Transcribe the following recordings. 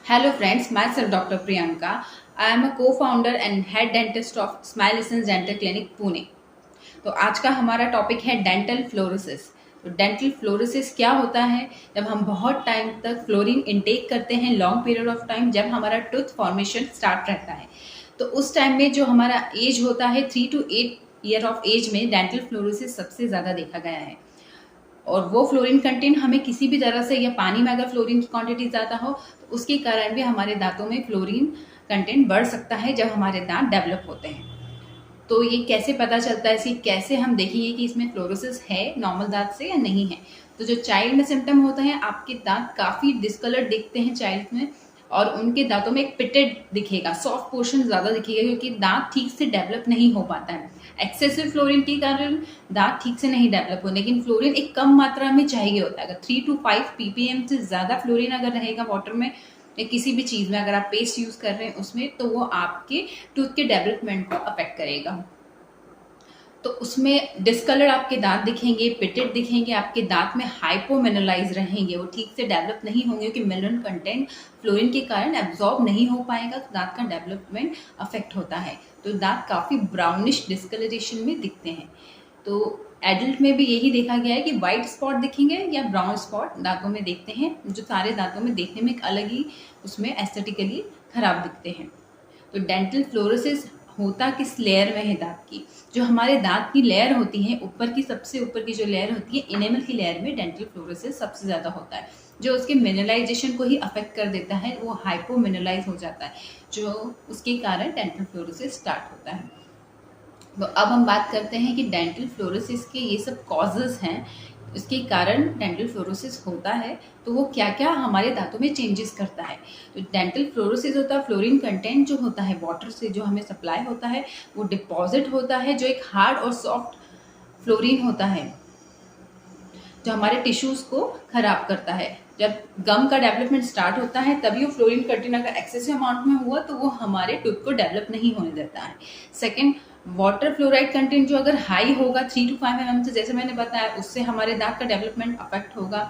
Hello friends, myself Dr. Priyanka. I am a co-founder and head dentist of Smile Essence Dental Clinic Pune. तो आज का हमारा topic है dental fluorosis. तो dental fluorosis क्या होता है? जब हम बहुत टाइम तक फ्लोरीन इनटेक करते हैं, लॉन्ग पीरियड ऑफ टाइम, जब हमारा टूथ फॉर्मेशन स्टार्ट रहता है, तो उस टाइम में जो हमारा एज होता है 3 to 8 ईयर ऑफ एज में डेंटल फ्लोरोसिस सबसे ज़्यादा देखा गया है। और वो फ्लोरीन कंटेंट हमें किसी भी तरह से, या पानी में अगर फ्लोरीन की क्वांटिटी ज़्यादा हो तो उसके कारण भी हमारे दांतों में फ्लोरीन कंटेंट बढ़ सकता है जब हमारे दांत डेवलप होते हैं। तो ये कैसे पता चलता है, इसी कैसे हम देखेंगे कि इसमें फ्लोरोसिस है नॉर्मल दांत से या नहीं है? तो जो चाइल्ड में सिम्टम होता है, आपके दांत काफ़ी डिस्कलर्ड दिखते हैं चाइल्ड में, और उनके दांतों में एक पिटेड दिखेगा, सॉफ्ट पोर्शन ज़्यादा दिखेगा, क्योंकि दांत ठीक से डेवलप नहीं हो पाता है। एक्सेसिव फ्लोरीन के कारण दांत ठीक से नहीं डेवलप हो, लेकिन फ्लोरीन एक कम मात्रा में चाहिए होता है। अगर 3 to 5 ppm से ज़्यादा फ्लोरीन अगर रहेगा वाटर में या किसी भी चीज़ में, अगर आप पेस्ट यूज़ कर रहे हैं उसमें, तो वो आपके टूथ के डेवलपमेंट को अफेक्ट करेगा। तो उसमें डिस्कलर्ड आपके दांत दिखेंगे, पिटेड दिखेंगे, आपके दांत में हाइपोमिनरलाइज रहेंगे, वो ठीक से डेवलप नहीं होंगे क्योंकि मिनरल कंटेंट फ्लोरीन के कारण एब्जॉर्ब नहीं हो पाएगा, तो दांत का डेवलपमेंट अफेक्ट होता है। तो दांत काफ़ी ब्राउनिश डिस्कलरेशन में दिखते हैं। तो एडल्ट में भी यही देखा गया है कि वाइट स्पॉट दिखेंगे या ब्राउन स्पॉट दांतों में देखते हैं, जो सारे दांतों में देखने में एक अलग ही उसमें एस्थेटिकली खराब दिखते हैं। तो डेंटल फ्लोरोसिस होता किस लेयर में है दांत की? जो हमारे दांत की लेयर होती है, ऊपर की, सबसे ऊपर की जो लेयर होती है, इनेमल की लेयर में डेंटल फ्लोरोसिस सबसे ज़्यादा होता है, जो उसके मिनरलाइजेशन को ही अफेक्ट कर देता है। वो हाइपो मिनरलाइज हो जाता है, जो उसके कारण डेंटल फ्लोरोसिस स्टार्ट होता है। तो अब हम बात करते हैं कि डेंटल फ्लोरोसिस के ये सब कॉजेज हैं, इसके कारण डेंटल फ्लोरोसिस होता है, तो वो क्या क्या हमारे दांतों में चेंजेस करता है। तो डेंटल फ्लोरोसिस होता है, फ्लोरीन कंटेंट जो होता है वाटर से जो हमें सप्लाई होता है, वो डिपॉजिट होता है, जो एक हार्ड और सॉफ्ट फ्लोरीन होता है, जो हमारे टिश्यूज को खराब करता है। जब गम का डेवलपमेंट स्टार्ट होता है, तभी वो फ्लोरीन कंटेंट अगर एक्सेसिव अमाउंट में हुआ तो वो हमारे टूथ को डेवलप नहीं होने देता है। सेकेंड, वाटर फ्लोराइड कंटेंट जो अगर हाई होगा 3 to 5 mm से, जैसे मैंने बताया, उससे हमारे दांत का डेवलपमेंट अफेक्ट होगा।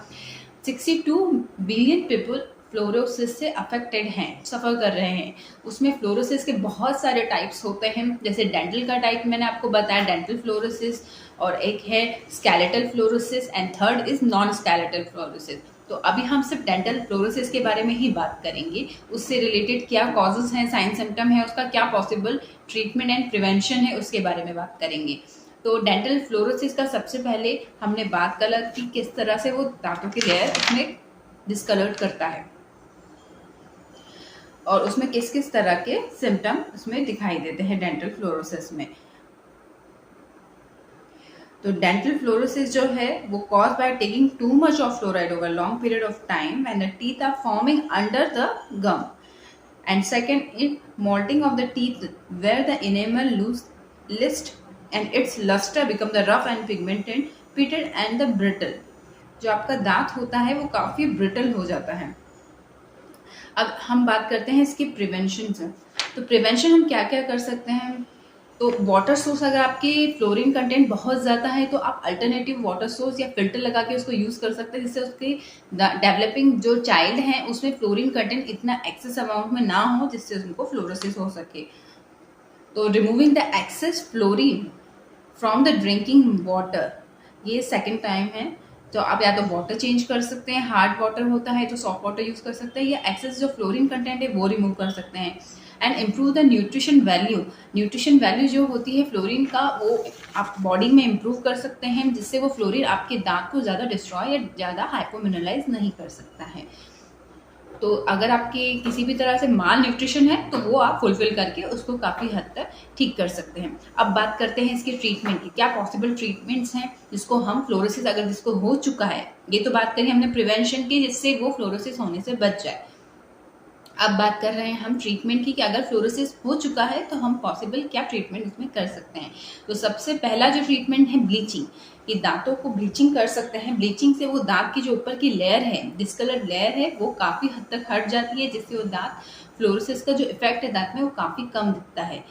62 बिलियन पीपल फ्लोरोसिस से अफेक्टेड हैं, सफ़र कर रहे हैं। उसमें फ्लोरोसिस के बहुत सारे टाइप्स होते हैं, जैसे डेंटल का टाइप मैंने आपको बताया, डेंटल फ्लोरोसिस, और एक है skeletal fluorosis, and third is non skeletal fluorosis. तो अभी हम सिर्फ डेंटल फ्लोरोसिस के बारे में ही बात करेंगे, उससे रिलेटेड क्या कॉजेज हैं, साइन सिम्टम है, उसका क्या पॉसिबल ट्रीटमेंट एंड प्रिवेंशन है, उसके बारे में बात करेंगे। तो डेंटल फ्लोरोसिस का सबसे पहले हमने बात करा कि किस तरह से वो दांतों की लेयर उसमें डिस्कलर्ड करता है, और उसमें किस किस तरह के सिम्टम उसमें दिखाई देते हैं डेंटल फ्लोरोसिस में। तो डेंटल फ्लोरोसिस जो है वो cause by taking too much of fluoride over long period of time when the teeth are forming under the gum, and second is mottling of the teeth where the enamel loose list and its lustre become the rough and pigmented, pitted and the brittle. जो आपका दांत होता है वो काफ़ी brittle हो जाता है। अब हम बात करते हैं इसके प्रिवेंशन से। तो प्रिवेंशन हम क्या क्या कर सकते हैं? तो वाटर सोर्स, अगर आपके फ्लोरीन कंटेंट बहुत ज़्यादा है तो आप अल्टरनेटिव वाटर सोर्स या फिल्टर लगा के उसको यूज़ कर सकते हैं, जिससे उसके डेवलपिंग जो चाइल्ड हैं उसमें फ्लोरीन कंटेंट इतना एक्सेस अमाउंट में ना हो, जिससे उनको फ्लोरोसिस हो सके। तो removing the excess fluorine from the drinking water, ये सेकेंड टाइम है। तो आप या तो वाटर चेंज कर सकते हैं, हार्ड वाटर होता है तो सॉफ्ट वाटर यूज़ कर सकते हैं, या एक्सेस जो फ्लोरीन कंटेंट है वो रिमूव कर सकते हैं। And improve the nutrition value, nutrition value जो होती है फ्लोरीन का, वो आप बॉडी में इम्प्रूव कर सकते हैं, जिससे वो फ्लोरीन आपके दांत को ज़्यादा डिस्ट्रॉय या ज़्यादा हाइपोमिनरलाइज नहीं कर सकता है। तो अगर आपके किसी भी तरह से माल न्यूट्रिशन है तो वो आप फुलफिल करके उसको काफ़ी हद तक ठीक कर सकते हैं। अब बात करते हैं इसके ट्रीटमेंट की, क्या पॉसिबल ट्रीटमेंट्स हैं जिसको हम फ्लोरोसिस, अगर जिसको हो चुका है, ये तो बात करी हमने प्रिवेंशन की, जिससे वो फ्लोरोसिस होने से बच जाए। अब बात कर रहे हैं हम ट्रीटमेंट की, कि अगर फ्लोरोसिस हो चुका है तो हम पॉसिबल क्या ट्रीटमेंट उसमें कर सकते हैं। तो सबसे पहला जो ट्रीटमेंट है ब्लीचिंग, कि दांतों को ब्लीचिंग कर सकते हैं। ब्लीचिंग से वो दांत की जो ऊपर की लेयर है, डिस्कलर्ड लेयर है, वो काफ़ी हद तक हट जाती है, जिससे वो दांत फ्लोरोसिस का जो इफेक्ट है दांत में वो काफ़ी कम दिखता है।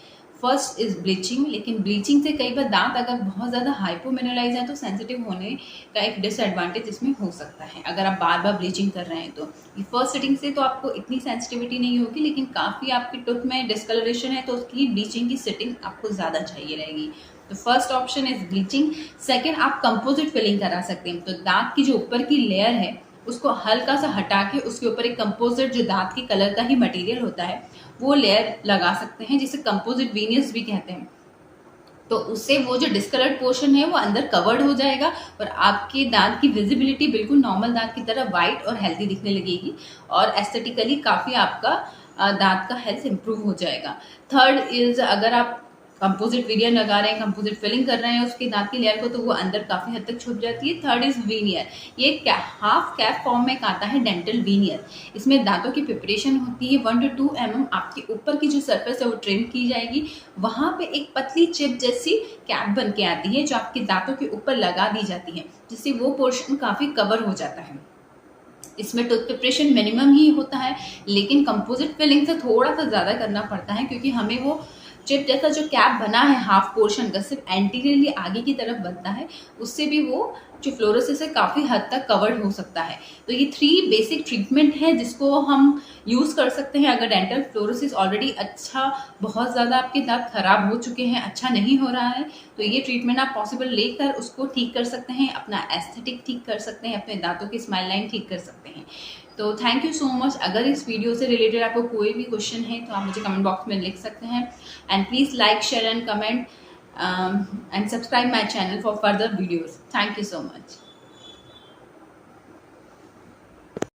फर्स्ट इज ब्लीचिंग, लेकिन ब्लीचिंग से कई बार दांत अगर बहुत ज़्यादा हाइपोमिनरलाइज है तो सेंसिटिव होने का एक डिसएडवांटेज इसमें हो सकता है अगर आप बार बार ब्लीचिंग कर रहे हैं तो। फर्स्ट सिटिंग से तो आपको इतनी सेंसिटिविटी नहीं होगी, लेकिन काफ़ी आपके टूथ में डिस्कलरेशन है तो उसके लिए ब्लीचिंग की सिटिंग आपको ज़्यादा चाहिए रहेगी। तो first option is bleaching. Second, आप कंपोजिट फिलिंग करा सकते हैं। तो दांत की जो ऊपर की लेयर है उसको हल्का सा हटा के उसके ऊपर एक कंपोजिट जो दांत के कलर का ही मटेरियल होता है वो लेयर लगा सकते हैं, जिसे कंपोजिट वीनियस भी कहते हैं। तो उससे वो जो डिस्कलर्ड पोर्शन है वो अंदर कवर्ड हो जाएगा और आपके दांत की विजिबिलिटी बिल्कुल नॉर्मल दांत की तरह वाइट और हेल्दी दिखने लगेगी और एस्थेटिकली काफ़ी आपका दांत का हेल्थ इंप्रूव हो जाएगा। थर्ड इज, अगर आप कंपोजिट वीनियर लगा रहे हैं, कंपोजिट फिलिंग कर रहे हैं उसके दांत की लेयर को, तो वो अंदर काफ़ी हद तक छुप जाती है। Third is veneer. ये हाफ कैप फॉर्म में आता है डेंटल वीनियर। इसमें दांतों की प्रिपरेशन होती है 1 to 2 mm आपके ऊपर की जो सरफेस है वो ट्रिम की जाएगी, वहाँ पे एक पतली चिप जैसी कैप बन के आती है जो आपके दांतों के ऊपर लगा दी जाती है, जिससे वो पोर्शन काफ़ी कवर हो जाता है। इसमें टूथ प्रिपरेशन मिनिमम ही होता है, लेकिन कंपोजिट फिलिंग से थोड़ा सा ज़्यादा करना पड़ता है क्योंकि हमें वो चिप जैसा जो कैप बना है हाफ पोर्शन का सिर्फ एंटीरियरली आगे की तरफ बनता है, उससे भी वो जो फ्लोरोसिस है काफ़ी हद तक कवर्ड हो सकता है। तो ये 3 बेसिक ट्रीटमेंट है जिसको हम यूज़ कर सकते हैं अगर डेंटल फ्लोरोसिस ऑलरेडी अच्छा, बहुत ज़्यादा आपके दांत खराब हो चुके हैं, अच्छा नहीं हो रहा है, तो ये ट्रीटमेंट आप पॉसिबल लेकर उसको ठीक कर सकते हैं, अपना एस्थेटिक ठीक कर सकते हैं, अपने दांतों की स्माइल लाइन ठीक कर सकते हैं। तो थैंक यू सो मच। अगर इस वीडियो से रिलेटेड आपको कोई भी क्वेश्चन है तो आप मुझे कमेंट बॉक्स में लिख सकते हैं। And please like, share and comment and subscribe my channel for further videos. Thank you so much.